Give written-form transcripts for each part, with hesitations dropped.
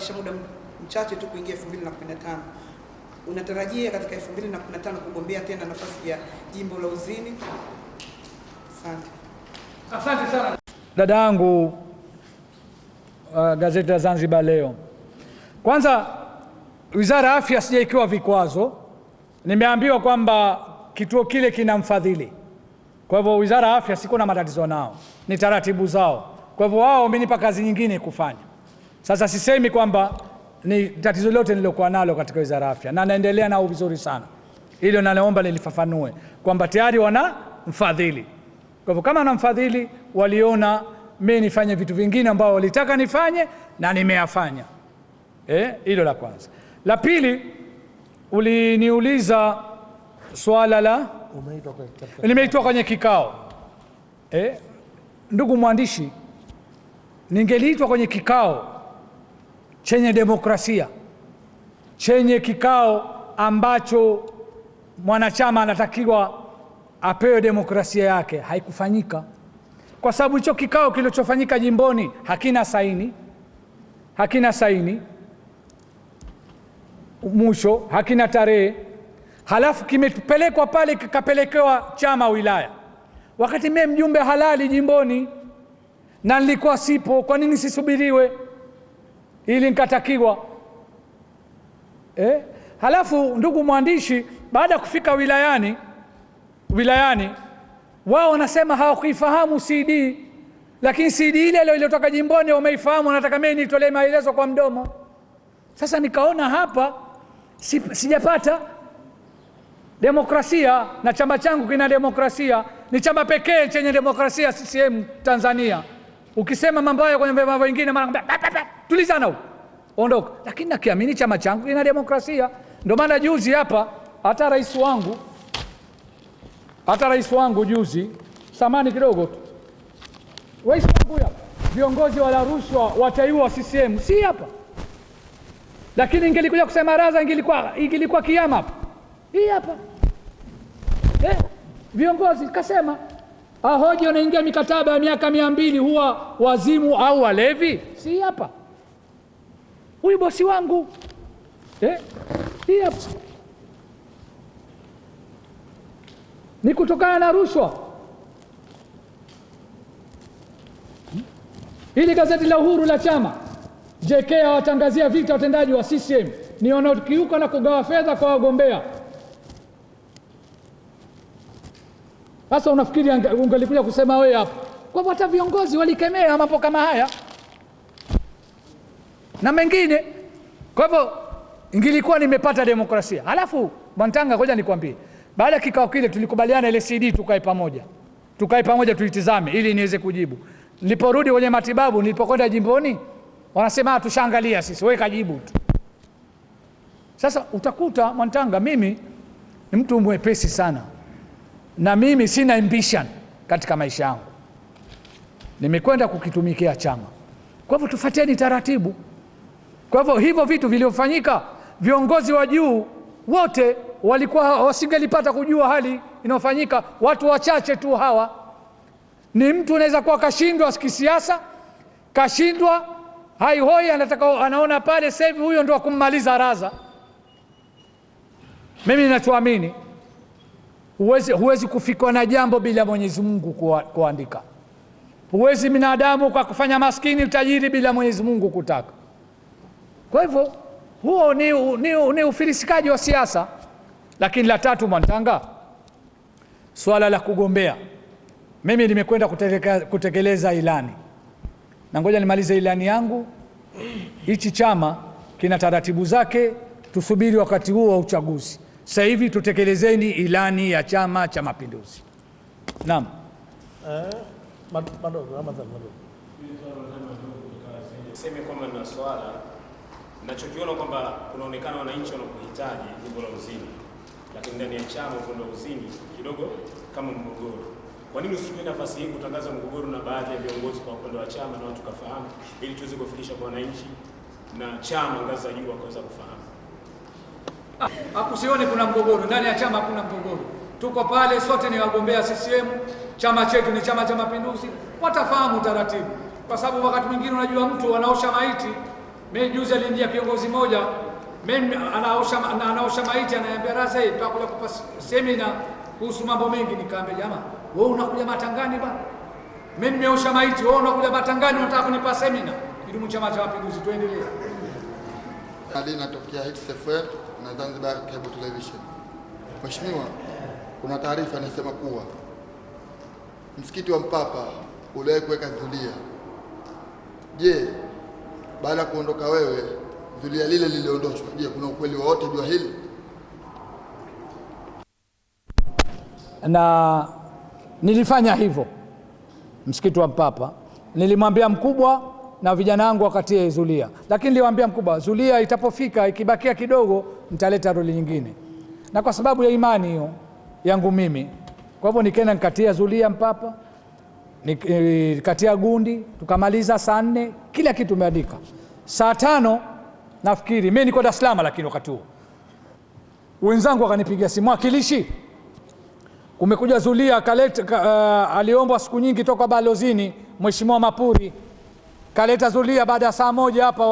tumebakisha muda mchache tu kuingia 2015. Unatarajia katika 2015 kugombea tena nafasi ya jimbo la Uzini? Asante. Asante sana dada yangu. Gazeti la Zanzibar Leo. Kwanza, Wizara ya Afya sijaikiwa vikwazo. Nimeambiwa kwamba kituo kile kina mfadhili. Kwa hivyo Wizara ya Afya siko na matatizo nao, ni taratibu zao. Kwa hivyo wao wamenipa kazi nyingine kufanya. Sasa sisemi kwamba ni tatizo lote nilokuwa nalo katika Wizara ya Afya, na naendelea nao vizuri sana. Hilo naomba nilifafanue kwamba tayari wana mfadhili. Kwa hivyo kama na mfadhili, waliona mimi nifanye vitu vingine ambao walitaka nifanye na nimeyafanya. Hilo la kwanza. La pili, uliniuliza swala la nimeitwa kwenye kikao. Ndugu mwandishi, ningeliitwa kwenye kikao chenye demokrasia, chenye kikao ambacho mwanachama anatakiwa apewe demokrasia yake. Haikufanyika kwa sababu hicho kikao kilichofanyika jimboni hakina saini mwisho, hakina tarehe, halafu kimepelekwa pale kikapelekewa chama wilaya, wakati mimi mjumbe halali jimboni na nilikuwa sipo. Kwa nini sisubiriwe ili nikatakiwa? Halafu ndugu mwandishi, baada ya kufika wilayani wao wanasema hawakuifahamu CD, lakini CD ile iliyotoka jimboni wameifahamu, nataka mimi nitolee maelezo kwa mdomo. Sasa nikaona hapa sijapata demokrasia, na chama changu kina demokrasia, ni chama pekee chenye demokrasia CCM Tanzania. Ukisema mambo hayo kwenye vyama vingine mara tulizana huko ondoka, lakini nakiamini chama changu kina demokrasia. Ndio maana juzi hapa hata rais wangu juzi, samani kidogo tu, rais wangu hapa, viongozi wala rushwa wataiwa CCM si hapa, lakini ingelikuja kusema raza ingilikuwa kiama hapa. Hii hapa viongozi kasema ahoji wanaingia mikataba ya miaka 200 huwa wazimu au walevi, si hapa. Huyu bosi wangu hii hapa ni kutokana na rushwa. Hili gazeti la Uhuru la chama, JK awatangazia vita watendaji wa CCM ni wanaokiuka na kugawa fedha kwa wagombea. Sasa unafikiri ungelikuja kusema wewe hapa? Kwa hivyo hata viongozi walikemea mambo kama haya na mengine. Kwa hivyo ingilikuwa nimepata demokrasia. Halafu Mwantanga, ngoja nikwambie, baada ya kikao kile tulikubaliana ile CD tukae pamoja tuitizame ili niweze kujibu. Niliporudi kwenye matibabu, nilipokwenda jimboni, wanasema tushaangalia sisi, wewe kajibu tu. Sasa utakuta Mwantanga, mimi ni mtu mwepesi sana, na mimi sina ambition katika maisha yangu. Nimekwenda kukitumikia chama. Kwa hivyo tufuateni taratibu. Kwa hivyo hivyo vitu vilivyofanyika, viongozi wa juu wote walikuwa wasingelipata kujua hali inayofanyika. Watu wachache tu hawa. Ni mtu anaweza kuwa kashindwa kisiasa, kashindwa haihoi, anaona pale sasa hivi huyo ndio kummaliza raza. Mimi ninachoamini, huwezi kufikwa na jambo bila Mwenyezi Mungu kuandika. Huwezi binadamu kwa kufanya maskini utajiri bila Mwenyezi Mungu kutaka. Kwa hivyo huo ni ufilisikaji wa siasa. Lakini la tatu, Mwantanga, swala la kugombea, mimi nimekwenda kutekeleza ilani, na ngoja nimalize ilani yangu. Hichi chama kina taratibu zake, tusubiri wakati huo wa uchaguzi. Sasa hivi tutekelezeni ilani ya Chama cha Mapinduzi. Naam. Sema kwamba na swala ninachokiona kwamba kunaonekana wananchi wanakuhitaji jimbo la Uzini, lakini ndani ya chama kwenda Uzini kidogo kama mgogoro. Kwa nini usichukue nafasi hii kutangaza mgogoro na baadhi ya viongozi kwa upande wa chama na watu kafahamu, ili tuweze kufikisha kwa wananchi na chama ngazi za juu wakaweza kufahamu? Hakusioni kuna mgogoro ndani ya chama, hakuna mgogoro. Tuko pale sote ni wagombea CCM, chama chetu ni Chama cha Mapinduzi. Watafahamu taratibu, kwa sababu wakati mwingine unajua mtu anaosha maiti Mimi juzi aliingia kiongozi mmoja, mimi anaosha maiti, ananiambia Raza, tutakuja kupa semina kuhusu mambo mengi. Nikaambia jamaa, wewe unakuja Matangani bwana? Mimi nimeosha maiti, wewe unakuja Matangani unataka kunipa semina? Kidumu Chama cha Mapinduzi, tuendelee. Hadi natokea HTFM na Zanzibar Cable Television. Mheshimiwa, kuna taarifa inasema kuwa msikiti wa Mpapa uliwahi kuweka zulia. Je, baada ya kuondoka wewe zulia lile liliondoshwa? Je, kuna ukweli wowote juu hili? Na nilifanya hivyo msikiti wa Mpapa, nilimwambia mkubwa na vijana wangu wakatie zulia, lakini niliwaambia mkubwa, zulia itapofika ikibakia kidogo nitaleta roli nyingine, na kwa sababu ya imani hiyo yangu mimi, kwa hivyo nikaenda nikatia zulia Mpapa, nikatia gundi, tukamaliza saa 4, kila kitu tumeandika. Saa 5 nafikiri mimi niko Dar es Salaam, lakini wakati huo wenzangu wakanipigia simu, wakilishi, kumekuja zulia, kaleta aliomba siku nyingi toka balozini, Mheshimiwa Mapuri kaleta zulia baada ya saa 1 hapa,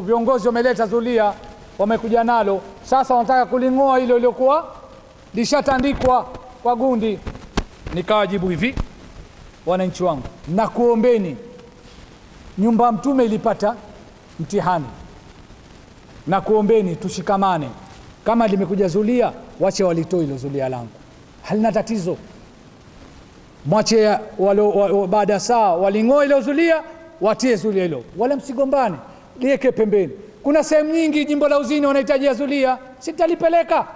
viongozi wameleta zulia, wamekuja nalo. Sasa wanataka kuling'oa ile iliyokuwa lishatandikwa kwa gundi. Nikawajibu hivi, wananchi wangu, na kuombeni, nyumba ya Mtume ilipata mtihani, na kuombeni tushikamane. Kama limekuja zulia, wache walitoe ile zulia langu, halina tatizo. Mwache baada ya saa waling'oa ile zulia, watie zulia hilo, wala msigombane, liweke pembeni. Kuna sehemu nyingi jimbo la Uzini wanahitaji zulia, sitalipeleka.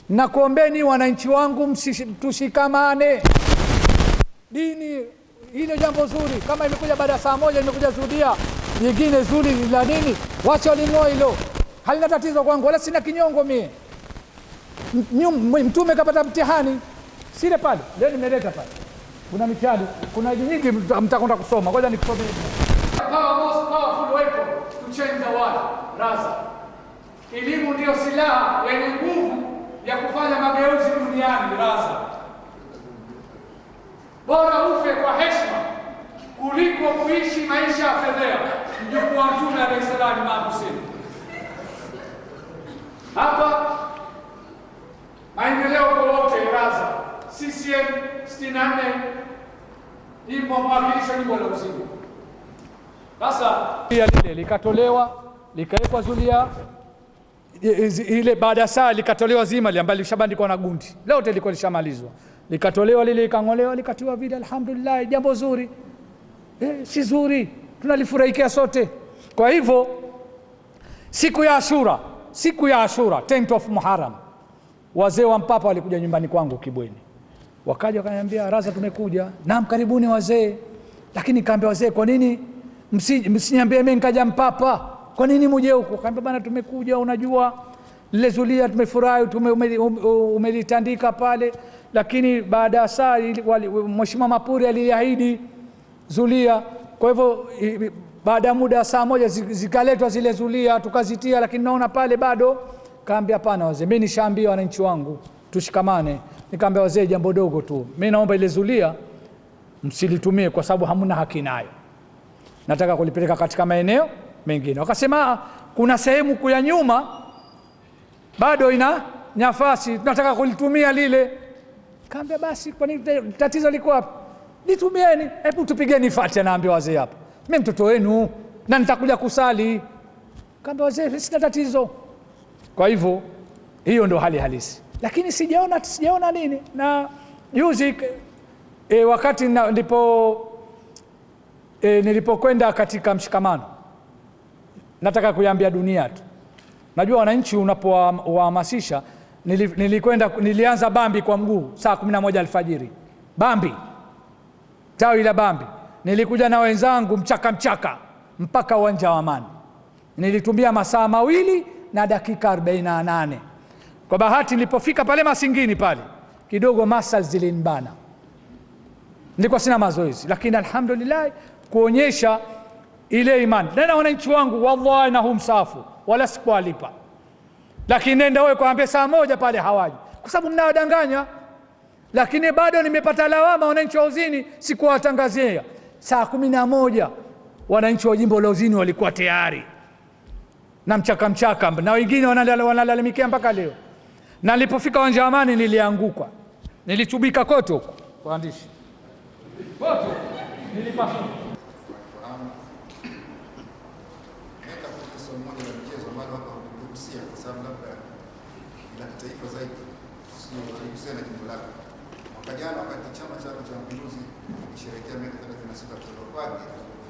Na kuombeni wananchi wangu, tushikamane. Dini ile jambo zuri, kama imekuja baada ya saa 1 imekuja zulia nyingine zuri la nini, wacha waling'oa hilo, halina tatizo kwangu, wala sina kinyongo mie. Mtume kapata mtihani sile pale, leo nimeleta pale, kuna mitihani, kuna nyingi mtakwenda kusoma. Ngoja nikusomee. Most powerful weapon to change the world, Raza. Elimu ndio silaha yenye nguvu ya kufanya mageuzi duniani, Raza. Bora ufe kwa heshima kuliko kuishi maisha ya fedheha. Mjukuu wa Mtume alayhi salatu Imam Hussein. Hapa maendeleo kwa wote, Raza. CCM 64 ipo mwakilisho jimbo la Uzini. Sasa lile likatolewa, likawekwa zulia ile, baada ya saa likatolewa zima ile ambalo lishabandikwa na gundi, lote liko lishamalizwa, likatolewa lile, likang'olewa, likatiwa vile. Alhamdulillah, jambo zuri, si zuri, tunalifurahikia sote. Kwa hivyo siku ya Ashura 10th of Muharram, wazee wa Mpapa walikuja nyumbani kwangu Kibweni, wakaja wakaniambia, Raza, tumekuja. Naam, karibuni wazee. Lakini kaambia wazee, kwa nini msiniambie mimi nikaja Mpapa? Kwa nini muje huko? Kaambia bana, tumekuja, unajua lile zulia tumefurahi, umelitandika pale, lakini baada ya saa Mheshimiwa Mapuri aliahidi zulia. Kwa hivyo baada ya muda saa 1 zikaletwa zile zulia, tukazitia, lakini naona pale bado. Kaambia hapana wazee, mimi nishaambia wananchi wangu tushikamane. Nikaambia wazee, jambo dogo tu, mimi naomba ile zulia msilitumie kwa sababu hamuna haki nayo, nataka kulipeleka katika maeneo mengine. Wakasema kuna sehemu kuya nyuma bado ina nafasi, tunataka kulitumia lile. Kaambia basi, kwa nini, tatizo liko wapi? Litumieni, hebu tupigeni Fatiha. Naambia wazee hapa, mimi mtoto wenu na nitakuja kusali. Kaambia wazee, sina tatizo. Kwa hivyo hiyo ndo hali halisi, lakini sijaona nini. Na juzi wakati nilipokwenda katika mshikamano, nataka kuiambia dunia tu, najua wananchi unapowahamasisha. Nilianza Bambi kwa mguu saa 11 alfajiri, Bambi, tawi la Bambi. Nilikuja na wenzangu mchaka mpaka uwanja wa Amani. Nilitumia masaa 2 na dakika 48. Kwa bahati nilipofika pale Masingini pale kidogo muscle zilinibana, nilikuwa sina mazoezi, lakini alhamdulillah kuonyesha ile imani. Nenda wananchi wangu, wallahi na humsafu wala sikuwalipa, lakini nenda wewe kuambia saa 1 pale hawaji, kwa sababu mnawadanganya. Lakini bado nimepata lawama, wananchi wa Uzini sikuwatangazia. Saa 11 wananchi wa jimbo la Uzini walikuwa tayari na mchaka, na wengine wanalalamikia mpaka leo. Na nilipofika uwanja wa Amani nilianguka, nilichubika kote huko, waandishi kote nilipaswa. Mwaka jana wakati Chama cha Mapinduzi kisherehekea miaka 36 kutoka kwake,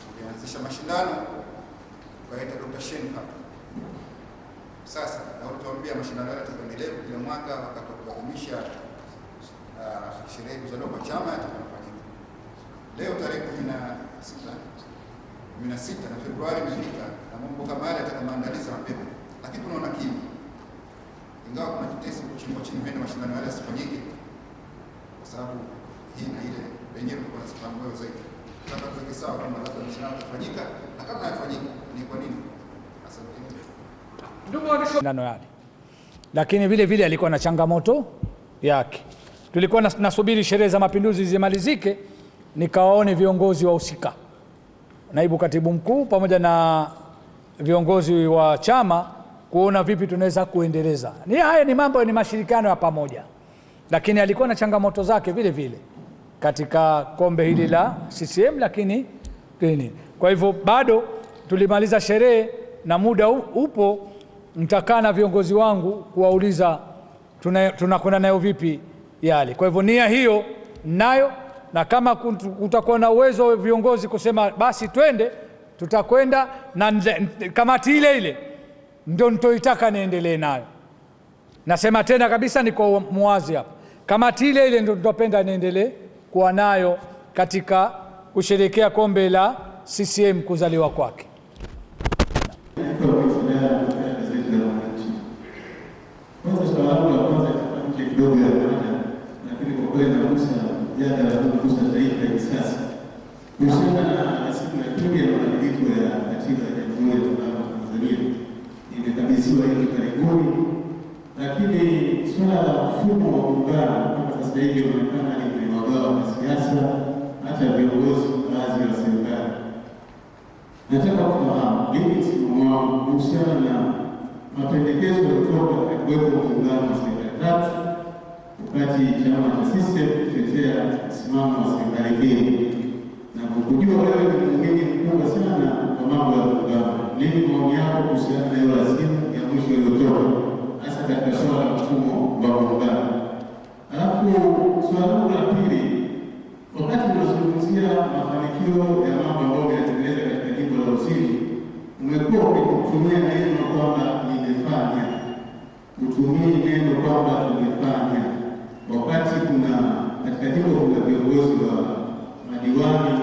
tulianzisha mashindano tukaita Dr. Shein Cup. Sasa na ulituambia mashindano haya yataendelea kila mwaka wakati wa kuadhimisha sherehe kuzaliwa kwa chama yatakayofanyika. Leo tarehe 16 na Februari imefika na mambo kama haya yataka maandalizi mapema, lakini tunaona kimya. Ingawa kuna tetesi chini mbele mashindano haya yasifanyike kwa sababu hii na ile wenyewe kwa sababu wao zaidi. Nataka tuweke sawa kama labda mashindano yafanyika na kama hayafanyika ni kwa nini? Asante. Ndugu mashindano yale. Lakini vile vile alikuwa na changamoto yake. Tulikuwa nasubiri sherehe za Mapinduzi zimalizike nikawaone viongozi wahusika, naibu katibu mkuu pamoja na viongozi wa chama, kuona vipi tunaweza kuendeleza. Haya ni mambo, ni mashirikiano ya pamoja, lakini alikuwa na changamoto zake vile vile katika kombe hili la CCM. Lakini kwa hivyo bado tulimaliza sherehe na muda upo, nitakaa na viongozi wangu kuwauliza tunakwenda nayo vipi yale. Kwa hivyo nia hiyo nayo, na kama utakuwa na uwezo wa viongozi kusema basi twende, tutakwenda, na kamati ile ndio nitoitaka niendelee nayo. Nasema tena kabisa, niko muwazi hapa, kamati ile ndio tutapenda niendelee kuwa nayo katika kusherehekea kombe la CCM kuzaliwa kwake. Kuhusiana na siku ya pili ya mabadiliko ya katiba ya Jamhuri ya Muungano wa Tanzania imekabidhiwa hivi karibuni, lakini suala la mfumo wa muungano mpaka sasa hivi unaonekana ni mgawanyiko wa kisiasa, hata viongozi baadhi wa serikali. Nataka kufahamu nini msimamo wao kuhusiana na mapendekezo yaliyotoka ya kuwepo muungano wa serikali tatu, wakati chama cha CCM kutetea msimamo wa serikali mbili. Na kujua wewe ni muumini mkubwa sana kwa mambo ya muungano, nini maoni yako kuhusiana na hiyo rasimu ya mwisho iliyotoka, hasa katika swala la mfumo wa muungano? Alafu swala la pili, wakati tunazungumzia mafanikio ya mambo ambayo yanatekeleza katika jimbo la Kusini, umekuwa ukitumia neno kwamba nimefanya, utumie neno kwamba tumefanya, wakati kuna katika jimbo kuna viongozi wa madiwani,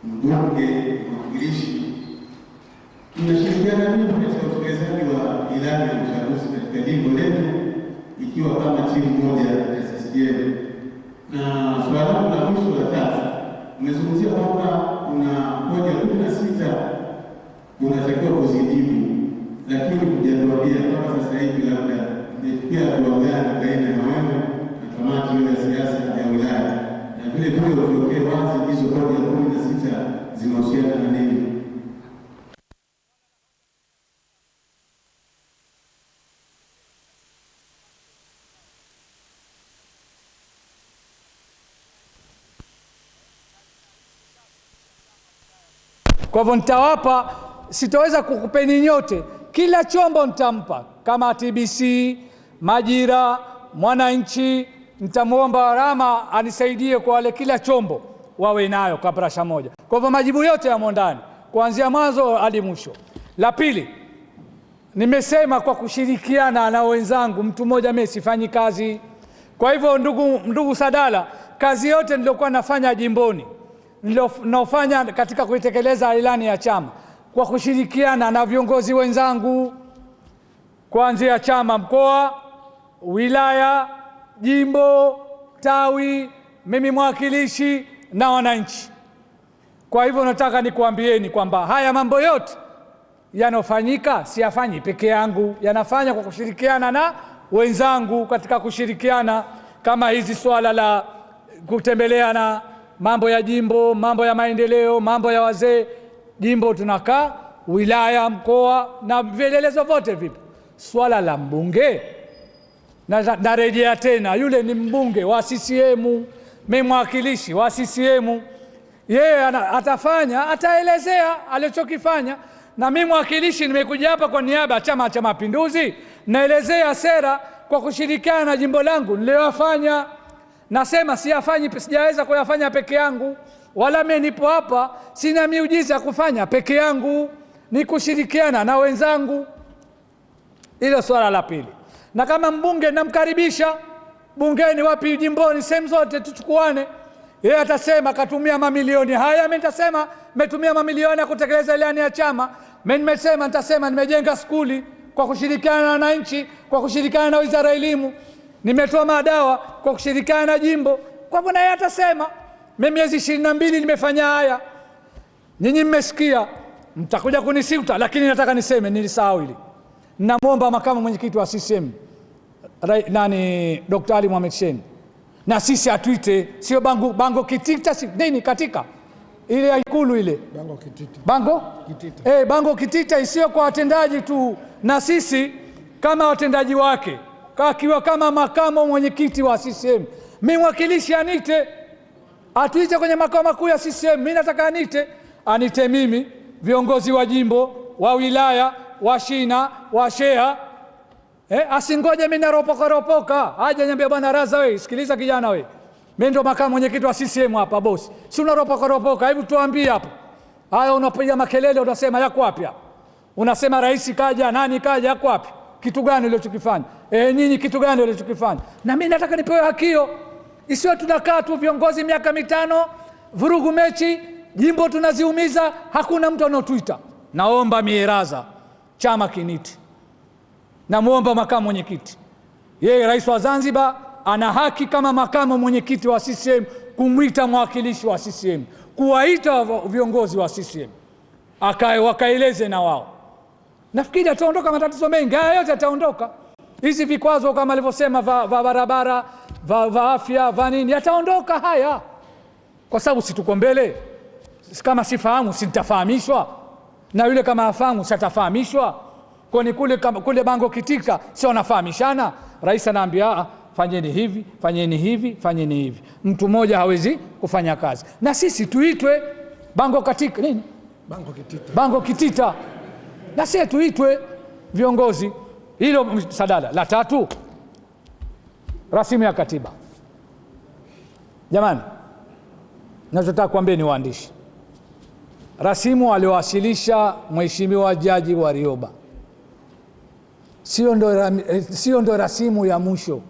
mbunge, mwakilishi. Tunashirikiana vipi katika utekelezaji wa ilani ya uchaguzi katika jimbo letu ikiwa kama timu moja ya CCM? Na swala la mwisho la tatu, umezungumzia kwamba kuna hoja 16 unatakiwa kuzijibu, lakini hujatuambia kama sasa hivi labda imefikia hatua gani baina ya wewe na kamati ya siasa ya wilaya, na vile vile utuwekee wazi hizo hoja 16 zinahusiana na nini? Kwa hivyo nitawapa, sitaweza kukupeni nyote, kila chombo nitampa, kama TBC, Majira, Mwananchi. Nitamwomba Rama anisaidie kwa wale kila chombo wawe nayo kwa brasha moja. Kwa hivyo majibu yote yamo ndani kuanzia mwanzo hadi mwisho. La pili, nimesema kwa kushirikiana na wenzangu, mtu mmoja mimi sifanyi kazi. Kwa hivyo ndugu Sadala, kazi yote niliokuwa nafanya jimboni, nilofanya katika kuitekeleza ilani ya chama kwa kushirikiana na viongozi wenzangu, kuanzia chama mkoa, wilaya, jimbo, tawi, mimi mwakilishi na wananchi. Kwa hivyo nataka nikuambieni kwamba haya mambo yote yanofanyika siyafanyi peke yangu, yanafanya kwa kushirikiana na wenzangu. Katika kushirikiana kama hizi swala la kutembelea na mambo ya jimbo, mambo ya maendeleo, mambo ya wazee, jimbo tunakaa wilaya, mkoa na vielelezo vyote vipo. Swala la mbunge, narejea tena, yule ni mbunge wa CCM, mimi mwakilishi wa CCM. Yeye atafanya, ataelezea alichokifanya, na mimi mwakilishi nimekuja hapa kwa niaba ya Chama cha Mapinduzi, naelezea sera kwa kushirikiana na jimbo langu niliyofanya. Nasema sijaweza kuyafanya peke yangu, wala mimi nipo hapa sina miujiza ya kufanya peke yangu, ni kushirikiana na wenzangu. Hilo swala la pili. Na kama mbunge namkaribisha bungeni, wapi, jimboni, sehemu zote tuchukuane. Yeye atasema katumia mamilioni haya, mimi nitasema nimetumia mamilioni ya kutekeleza ilani ya chama. Mimi nitasema nimejenga skuli kwa kushirikiana na wananchi, kwa kushirikiana na Wizara ya Elimu, nimetoa madawa kwa kushirikiana na jimbo. Kwa hivyo naye atasema mimi miezi 22 nimefanya haya. Nyinyi mmesikia, mtakuja kunisiuta, lakini nataka niseme nilisahau hili. Namwomba makamu mwenyekiti wa CCM Dr. Ali Mohamed Shein, na sisi atuite, sio bango kitita, si nini katika ile ya Ikulu ile bango kitita isiyo kwa watendaji tu, na sisi kama watendaji wake, akiwa kama makamu mwenyekiti wa CCM, mimi mwakilishi anite, atuite kwenye makao makuu ya CCM. Mimi nataka anite mimi, viongozi wa jimbo, wa wilaya, wa shina, wa sheha. Asingoje mimi naropoka. Aje niambia, bwana Raza, wewe sikiliza kijana, wewe mimi ndo makamu mwenyekiti wa CCM hapa bosi, si unaropoka. Hebu tuambie hapo, haya unapiga makelele, unasema yako wapi hapa? Unasema rais kaja, nani kaja, yako wapi? Kitu gani ulichokifanya? Nyinyi kitu gani ulichokifanya? Na mimi nataka nipewe haki hiyo, isiwe tunakaa tu viongozi miaka 5, vurugu mechi, jimbo tunaziumiza, hakuna mtu anotuita. Naomba Raza, chama kiniti. Namuomba makamu mwenyekiti, yeye rais wa Zanzibar ana haki kama makamu mwenyekiti wa CCM kumwita mwakilishi wa CCM, kuwaita viongozi wa CCM wakaeleze na wao. Nafikiri ataondoka matatizo mengi, haya yote ataondoka. Hizi vikwazo kama alivyosema va barabara, va afya, va nini, ataondoka haya, kwa sababu si tuko mbele. Kama sifahamu sitafahamishwa, na yule kama afahamu sitafahamishwa. Kwani kule bango kitika sio wanafahamishana? Rais anaambia fanyeni hivi, fanyeni hivi, fanyeni hivi. Mtu mmoja hawezi kufanya kazi. Na sisi tuitwe bango katika nini? Bango kitita. Na sisi tuitwe viongozi. Hilo sadala. La tatu, rasimu ya katiba. Jamani, nachotaka kuambia ni waandishi, rasimu aliowasilisha Mheshimiwa Jaji Warioba sio ndo rasimu ya mwisho.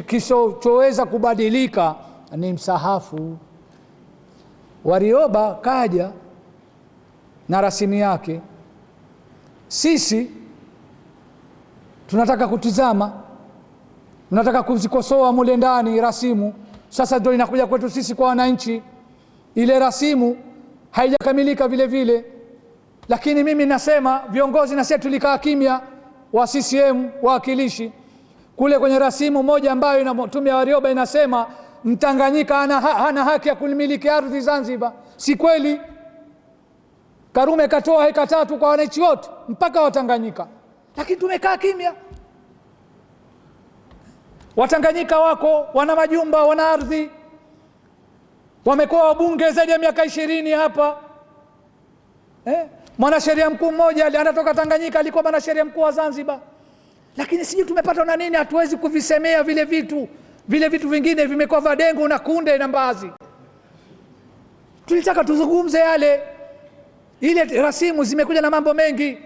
Kisichoweza kubadilika ni msahafu. Warioba kaja na rasimu yake, sisi tunataka kutizama, tunataka kuzikosoa mule ndani rasimu. Sasa ndio inakuja kwetu sisi kwa wananchi, ile rasimu haijakamilika vile vile. Lakini mimi nasema viongozi na sisi tulikaa kimya wa CCM wawakilishi kule kwenye rasimu moja ambayo inatumia Warioba inasema Mtanganyika hana haki ya kumiliki ardhi Zanzibar. Si kweli. Karume katoa heka 3 kwa wananchi wote mpaka Watanganyika, lakini tumekaa kimya. Watanganyika wako, wana majumba, wana ardhi, wamekuwa wabunge zaidi ya miaka 20 hapa. Mwanasheria mkuu mmoja anatoka Tanganyika, alikuwa mwanasheria mkuu wa Zanzibar. Lakini sisi tumepata na nini? Hatuwezi kuvisemea vile vitu. Vile vitu vingine vimekuwa vadengo na kunde na mbazi. Tulitaka tuzungumze yale. Ile rasimu zimekuja na mambo mengi.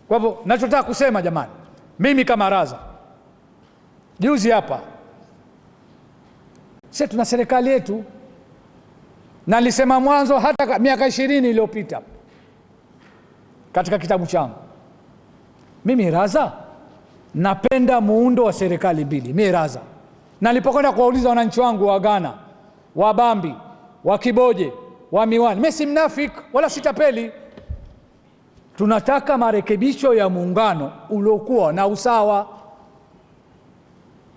Kwa hivyo nachotaka kusema jamani, mimi kama Raza, juzi hapa sisi tuna serikali yetu, na nilisema mwanzo hata miaka 20 iliyopita katika kitabu changu, mimi Raza napenda muundo wa serikali mbili. Mimi Raza, na nilipokwenda kuwauliza wananchi wangu wa Ghana, wa Bambi, wa Kiboje, wa Miwani, mimi si mnafiki wala sitapeli. Tunataka marekebisho ya muungano uliokuwa na usawa.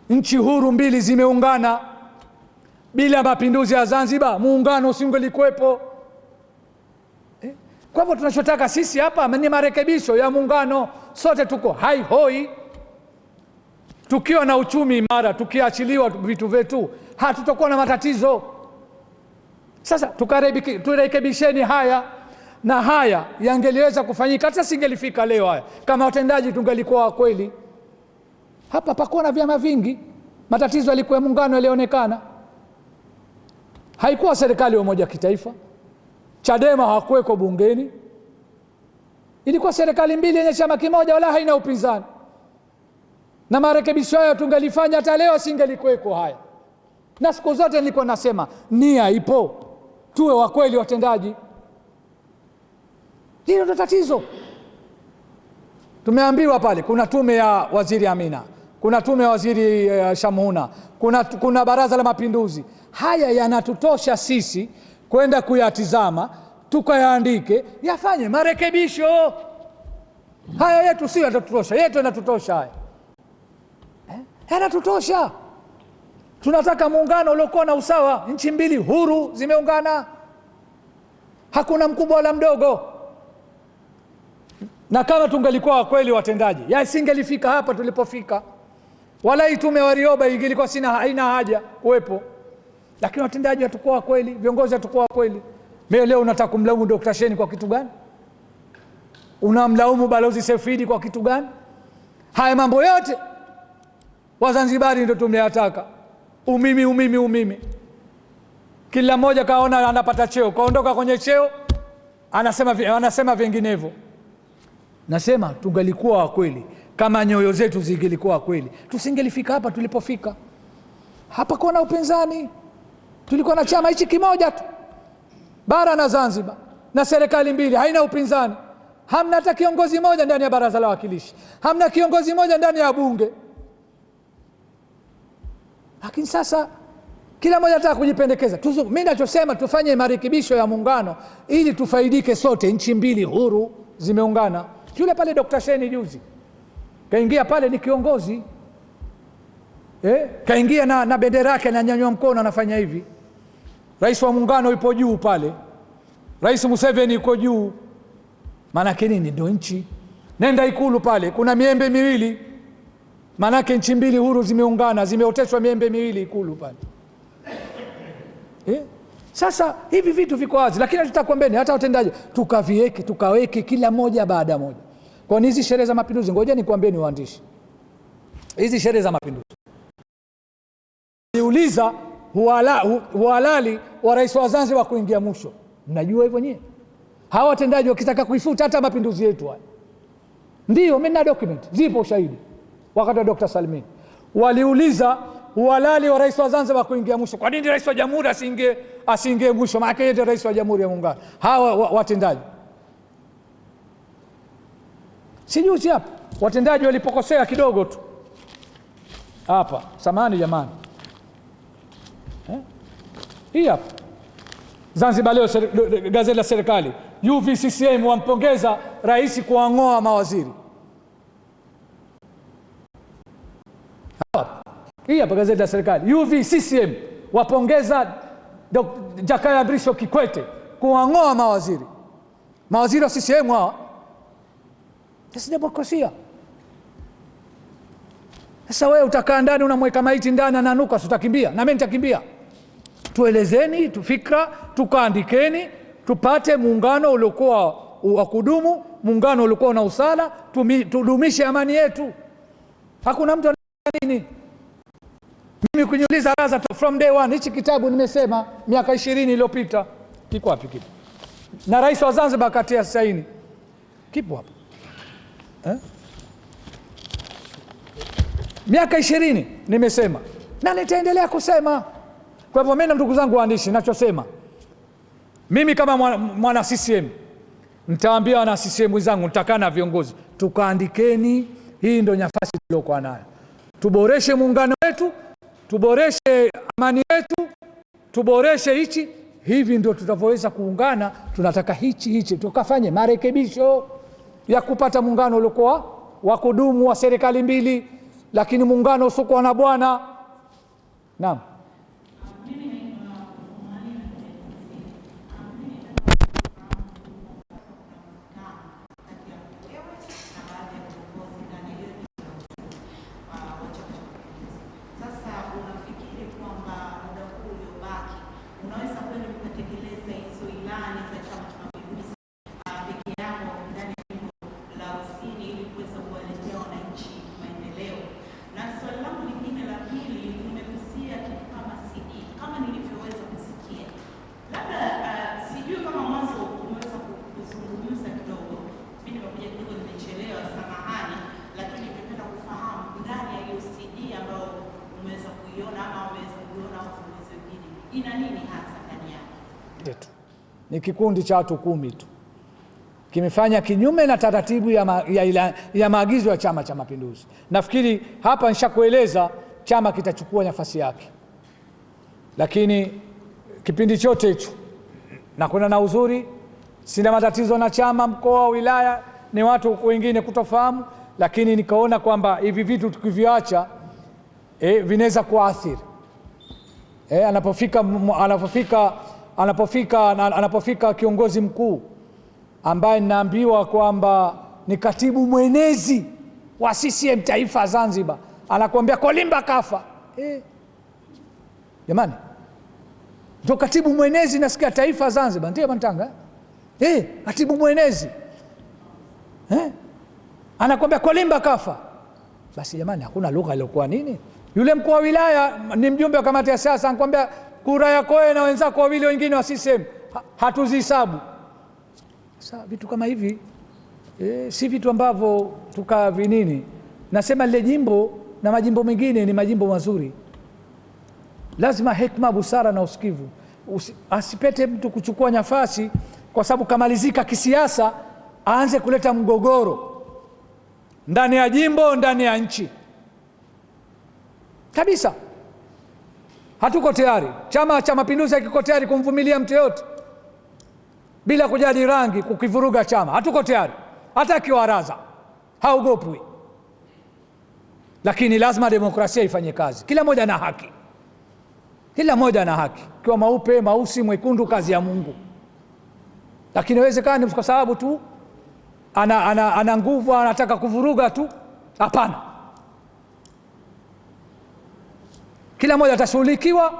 Nchi huru mbili zimeungana. Bila mapinduzi ya Zanzibar muungano usingelikuwepo. Kwa hivyo tunachotaka sisi hapa ni marekebisho ya muungano. Sote tuko hai hoi, tukiwa na uchumi imara, tukiachiliwa vitu vyetu hatutakuwa na matatizo. Sasa turekebisheni haya, na haya yangeliweza kufanyika hata singelifika leo haya kama watendaji tungelikuwa wa kweli. Hapa pakuwa na vyama vingi, matatizo yalikuwa ya muungano yalionekana. Haikuwa serikali ya umoja wa kitaifa, Chadema hawakuweko bungeni, ilikuwa serikali mbili yenye chama kimoja wala haina upinzani, na marekebisho hayo tungelifanya hata leo singelikuweko haya. Na siku zote nilikuwa nasema nia ipo, tuwe wa kweli watendaji. Hilo ndo tatizo. Tumeambiwa pale kuna tume ya waziri Amina, kuna tume ya waziri Shamhuna, kuna baraza la mapinduzi. Haya yanatutosha sisi kwenda kuyatizama, tukayaandike, yafanye marekebisho. Haya yetu sio yanatutosha, yetu yanatutosha haya. Yanatutosha. Tunataka muungano uliokuwa na usawa, nchi mbili huru zimeungana, hakuna mkubwa wala mdogo. Na kama tungelikuwa wa kweli watendaji, yasingelifika hapa tulipofika. Wala hii tume Warioba ingilikuwa haina haja kuwepo. Lakini watendaji hatakuwa wa kweli, viongozi hatakuwa wa kweli. Mimi leo unataka kumlaumu Dr. Shein kwa kitu gani? Unamlaumu Balozi Sefidi kwa kitu gani? Haya mambo yote Wazanzibari ndio tumeyataka. Umimi. Kila mmoja kaona anapata cheo, kaondoka kwenye cheo, anasema vinginevyo. Nasema tungelikuwa wa kweli, kama nyoyo zetu zingelikuwa kweli, tusingelifika hapa tulipofika. Hapa kuna upinzani, tulikuwa na chama hichi kimoja tu bara na Zanzibar, na serikali mbili, haina upinzani. Hamna hata kiongozi mmoja ndani ya baraza la wawakilishi, hamna kiongozi mmoja ndani ya bunge. Lakini sasa kila mmoja anataka kujipendekeza. Mimi ninachosema tufanye marekebisho ya muungano ili tufaidike sote, nchi mbili huru zimeungana. Yule pale Dr. Shein juzi kaingia pale, ni kiongozi kaingia na bendera yake, ananyanyua mkono, anafanya hivi. Rais wa muungano yupo juu pale, Rais Museveni yuko juu. Maana nini? Ndio nchi. Nenda Ikulu pale, kuna miembe miwili, maanake nchi mbili huru zimeungana, zimeoteshwa miembe miwili Ikulu pale. Sasa hivi vitu viko wazi, lakini tutakwambeni hata watendaji tukaweke kila moja baada moja. Kwa hizi sherehe za mapinduzi, ngoja nikwambieni waandishi, hizi sherehe za mapinduzi niuliza uhalali wa rais wa Zanzibar kuingia mwisho. Mnajua hivyo nyie? Hawa watendaji wakitaka kuifuta hata mapinduzi yetu haya, ndio mimi na document zipo, ushahidi. Wakati wa Dr. Salmin waliuliza uhalali wa rais wa Zanzibar kuingia mwisho. Kwa nini rais wa jamhuri asiingie mwisho? Maana yeye ndiye rais wa jamhuri ya muungano. Hawa watendaji sijui hapa watendaji walipokosea kidogo tu hapa, samahani jamani. Hii hapa Zanzibar Leo, gazeti la serikali, UVCCM wampongeza rais kuang'oa mawaziri. Hii hapa gazeti la serikali, UVCCM wapongeza Jakaya Mrisho Kikwete kuang'oa mawaziri. Mawaziri wa CCM hawa. Sasa demokrasia. Sasa wewe utakaa ndani unamweka maiti ndani ananuka, utakimbia na mimi nitakimbia. Tuelezeni tufikra, tukaandikeni, tupate muungano uliokuwa wa kudumu, muungano uliokuwa na usala, tudumishe amani yetu. Hakuna mtu anataka nini. Mimi kuniuliza raza from day one, hichi kitabu nimesema miaka 20 iliyopita. Kiko wapi kipo? Na rais wa Zanzibar katia saini. Kipo hapa. Miaka 20 nimesema na nitaendelea kusema. Kwa hivyo mimi, ndugu zangu waandishi, ninachosema mimi kama mwana CCM, nitaambia wana CCM wenzangu, nitakaa na viongozi, tukaandikeni, hii ndio nafasi tuliokuwa nayo. Tuboreshe muungano wetu, tuboreshe amani yetu, tuboreshe hichi. Hivi ndio tutaweza kuungana. Tunataka hichi tukafanye marekebisho ya kupata muungano uliokuwa wa kudumu wa serikali mbili, lakini muungano usiokuwa na bwana. Naam. yako ndani ya jimbo la Kusini ili kuweza kuwaletea wananchi maendeleo. Na swali langu lingine la pili limegusia kitu kama CD kama nilivyoweza kusikia. Labda sijui kama mwanzo umeweza kuzungumza kidogo. Mimi nimekuja kidogo nimechelewa, samahani, lakini ningependa kufahamu ndani ya hiyo CD ambayo umeweza kuiona ama umeweza kuiona au viongozi wengine ina nini hasa ndani yake? Ni kikundi cha watu 10 tu kimefanya kinyume na taratibu ya maagizo ya Chama cha Mapinduzi. Nafikiri hapa nishakueleza chama kitachukua nafasi yake, lakini kipindi chote hicho nakwenda na uzuri, sina matatizo na chama, mkoa, wilaya, ni watu wengine kutofahamu, lakini nikaona kwamba hivi vitu tukiviacha vinaweza kuathiri anapofika kiongozi mkuu ambaye ninaambiwa kwamba ni katibu mwenezi wa CCM taifa Zanzibar, anakuambia Kolimba kafa. Jamani, ndio katibu mwenezi nasikia taifa Zanzibar, ndio Mantanga katibu mwenezi anakuambia Kolimba kafa. Basi jamani, hakuna lugha iliyokuwa nini? Yule mkuu wa wilaya ni mjumbe wa kamati ya siasa, anakuambia kura yako wewe na wenzako wawili wengine wa CCM hatuzihesabu. Sasa vitu kama hivi si vitu ambavyo tukavinini. Nasema lile jimbo na majimbo mengine ni majimbo mazuri, lazima hekima, busara na usikivu. Asipete mtu kuchukua nafasi kwa sababu kamalizika kisiasa, aanze kuleta mgogoro ndani ya jimbo, ndani ya nchi kabisa. Hatuko tayari, Chama cha Mapinduzi hakiko tayari kumvumilia mtu yote bila kujali rangi kukivuruga chama. Hatuko tayari, hata akiwaraza haogopwi. Lakini lazima demokrasia ifanye kazi, kila mmoja ana haki, kila mmoja ana haki, kiwa maupe, mausi, mwekundu, kazi ya Mungu. Lakini haiwezekani kwa sababu tu ana nguvu, anataka kuvuruga tu. Hapana, kila mmoja atashughulikiwa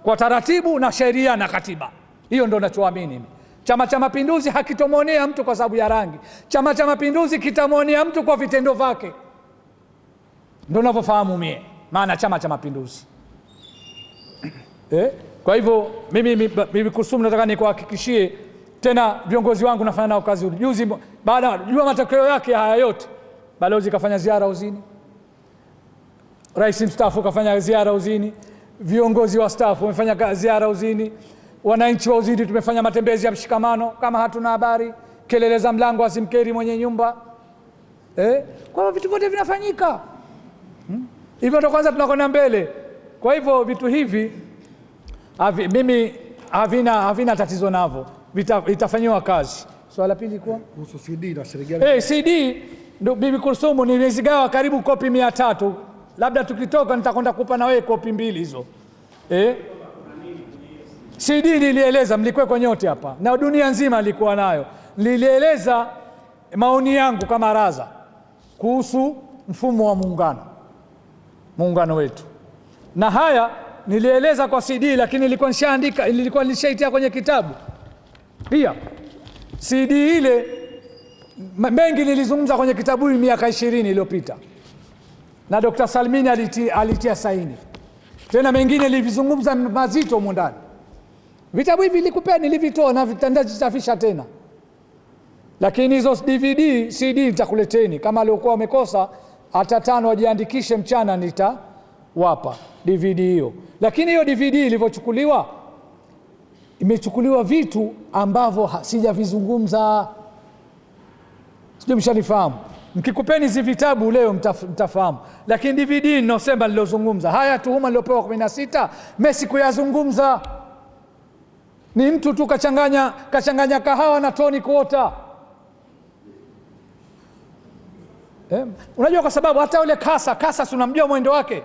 kwa taratibu na sheria na katiba. Hiyo ndio ninachoamini mimi. Chama cha Mapinduzi hakitomwonea mtu kwa sababu ya rangi. Chama cha Mapinduzi kitamwonea mtu kwa vitendo vyake. Ndio ninavyofahamu maana Chama cha Mapinduzi. Kwa hivyo mimi Kusumu nataka nikuhakikishie tena, viongozi wangu nafanya nao kazi. Juzi baada ya matokeo yake haya yote, balozi kafanya ziara Uzini, rais mstaafu kafanya ziara Uzini, viongozi wa staafu wamefanya ziara Uzini, wananchi wa Uzini tumefanya matembezi ya mshikamano kama hatuna habari, kelele za mlango asimkeri mwenye nyumba. Kwa vitu vyote vinafanyika hivyo, ndo kwanza tunakwenda mbele. Kwa hivyo vitu hivi mimi havina tatizo navyo, vitafanywa kazi. Swala pili kwa kuhusu CD na serikali. CD ndio Bibi Kusumu nilizigawa karibu kopi 300. Labda tukitoka nitakwenda kupa na wewe kopi 2 hizo. CD nilieleza, mlikuwa nyote hapa na dunia nzima ilikuwa nayo. Nilieleza maoni yangu kama raza kuhusu mfumo wa muungano wetu, na haya nilieleza kwa CD, lakini nilikuwa nilishaitia kwenye kitabu pia. CD ile mengi nilizungumza kwenye kitabu hii miaka 20 iliyopita, na Dr. Salmini alitia saini. Tena mengine nilizungumza mazito huko ndani. Vitabu hivi nilivitoa na vitandazisafisha tena. Lakini hizo DVD, CD nitakuleteni. Kama aliokuwa wamekosa hata 5 wajiandikishe mchana, nitawapa DVD hiyo. Lakini hiyo DVD ilivyochukuliwa, imechukuliwa vitu ambavyo sijavizungumza. Sijui mshanifahamu. Mkikupeni hizi vitabu leo mtafahamu. Lakini DVD ninosema nilozungumza, haya tuhuma niliopewa 16, Messi kuyazungumza. Ni mtu tu kachanganya kahawa na tonic water. Unajua, kwa sababu hata yule kasa unamjua mwendo wake.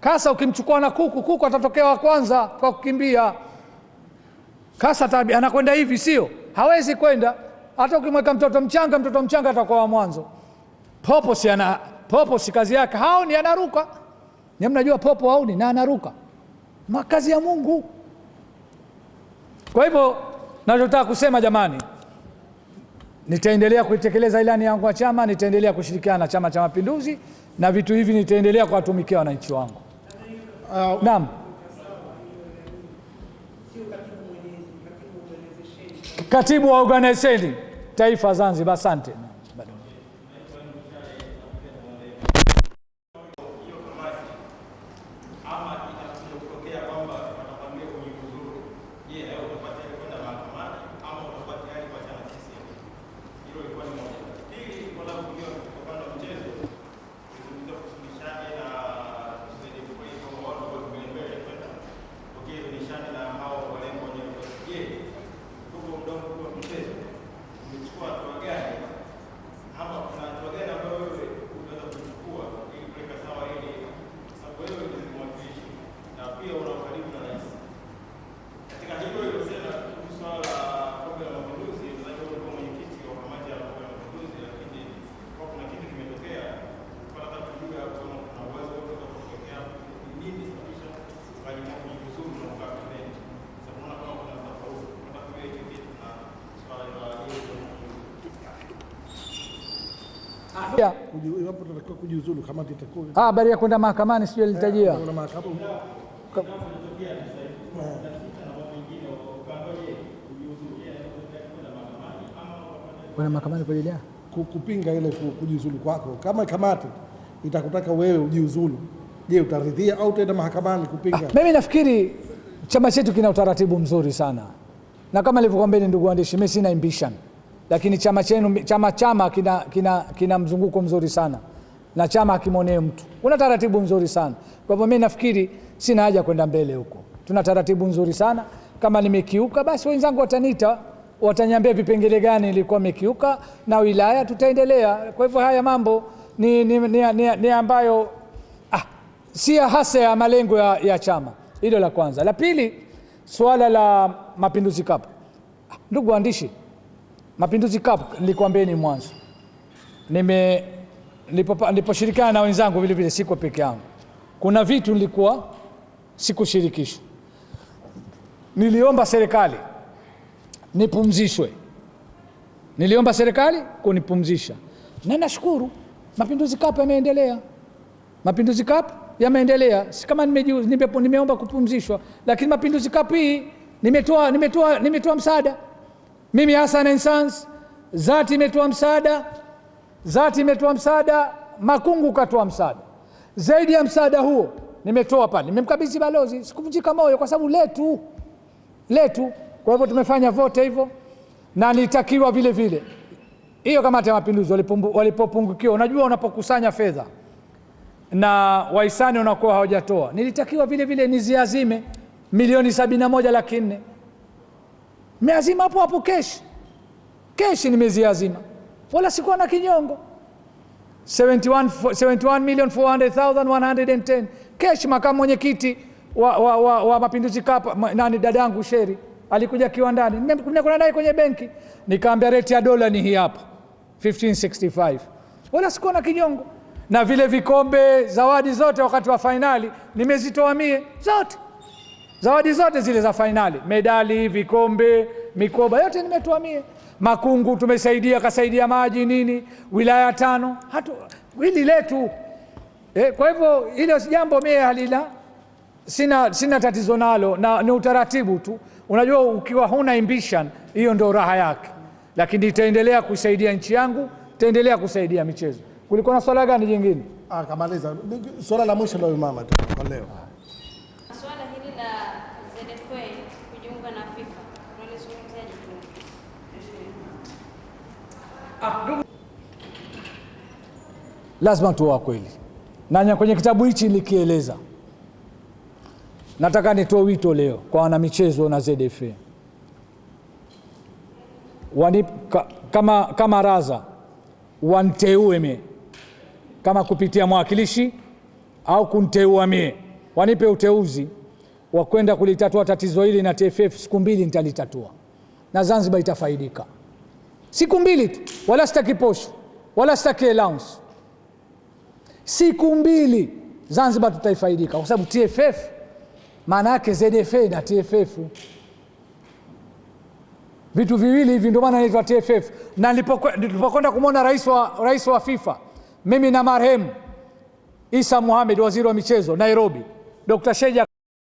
Kasa ukimchukua na kuku atatokea wa kwanza kwa kukimbia. Kasa anakwenda hivi, sio? Hawezi kwenda. Hata ukimweka mtoto mchanga atakuwa wa mwanzo. Popo si kazi yake, haoni, anaruka. Ni mnajua popo haoni na anaruka. Makazi ya Mungu. Kwa hivyo nachotaka kusema jamani, Nitaendelea kuitekeleza ilani yangu ya chama, nitaendelea kushirikiana na Chama cha Mapinduzi, na vitu hivi nitaendelea kuwatumikia wananchi wangu. Naam. Katibu wa organization taifa Zanzibar. Asante. Iwapo tunatakiwa kujiuzulu, kamati itakuwa Habari ya kwenda mahakamani sio litajia. Kwenda mahakamani kwa ajili ya kupinga ile kujiuzulu kwako. Kama kamati itakutaka wewe ujiuzulu, je, utaridhia au utaenda mahakamani kupinga? Mimi nafikiri chama chetu kina utaratibu mzuri sana, na kama nilivyokuambia ndugu waandishi, mimi sina ambition, lakini chama chenu kina mzunguko mzuri sana, na chama hakimonee mtu, kuna taratibu mzuri sana. Kwa hivyo mimi nafikiri sina haja kwenda mbele huko, tuna taratibu nzuri sana. Kama nimekiuka, basi wenzangu wataniita, wataniambia vipengele gani nilikuwa nimekiuka, na wilaya tutaendelea. Kwa hivyo haya mambo ni ambayo si hasa ya malengo ya chama. Hilo la kwanza. La pili, swala la Mapinduzi Cup. Ndugu waandishi, Mapinduzi Cup nilikwambieni mwanzo, niliposhirikiana na wenzangu vile vile, siko peke yangu. Kuna vitu nilikuwa sikushirikishwa. Niliomba serikali nipumzishwe, niliomba serikali kunipumzisha, na nashukuru Mapinduzi Cup yameendelea. Mapinduzi Cup yameendelea, si kama nimeomba kupumzishwa, lakini Mapinduzi Cup hii nimetoa msaada. Mimi Hassan & Sons, Zati imetoa msaada, Makungu katoa msaada. Zaidi ya msaada huo nimetoa pale, nimemkabidhi balozi, sikuvunjika moyo kwa sababu letu. Kwa hivyo tumefanya vote hivyo, na nitakiwa vile vile hiyo Kamati ya Mapinduzi walipopungukiwa, unajua unapokusanya fedha na wahisani unakuwa hawajatoa, nilitakiwa vile vile niziazime milioni 71,400,000. Nimeazima hapo keshi nimeziazima, wala sikuwa na kinyongo. 71,400,110 keshi. Makamu mwenyekiti wa Mapinduzi Cup dadangu Sheri alikuja kiwandani, nimekuna naye kwenye benki, nikaambia rate ya dola ni hii hapa 1565, wala sikuwa na kinyongo. Na vile vikombe, zawadi zote wakati wa fainali nimezitoa mie zote, zawadi zote zile za fainali, medali, vikombe, mikoba, yote nimetoa mie. Makungu tumesaidia, kasaidia maji nini, wilaya 5 hili letu. Kwa hivyo hilo jambo mie halina, sina tatizo nalo, na ni utaratibu tu. Unajua ukiwa huna ambition, hiyo ndio raha yake. Lakini nitaendelea kusaidia nchi yangu, nitaendelea kusaidia michezo. Kulikuwa na swala gani jingine? Kamaliza. Swala la mwisho leo mama kwa leo. Swala hili la ZFA kujiunga na FIFA, unalizungumziaje tu? Lazima tuwe kweli. Na kwenye kitabu hichi nilikieleza. Nataka nitoe wito leo kwa wana michezo na ZFA. Kama raza wanteue mie, kama kupitia mwakilishi au kunteua mie, wanipe uteuzi wa kwenda kulitatua tatizo hili na TFF. Siku 2 nitalitatua na Zanzibar itafaidika. Siku 2 tu, wala sitaki posho wala sitaki allowance. Siku 2 Zanzibar tutaifaidika, kwa sababu TFF maana yake ZFA na TFF. vitu viwili hivi, ndio maana inaitwa TFF. Na nilipokwenda kumwona rais wa FIFA, mimi na marehemu Isa Mohamed, waziri wa michezo Nairobi, Dr. Sheja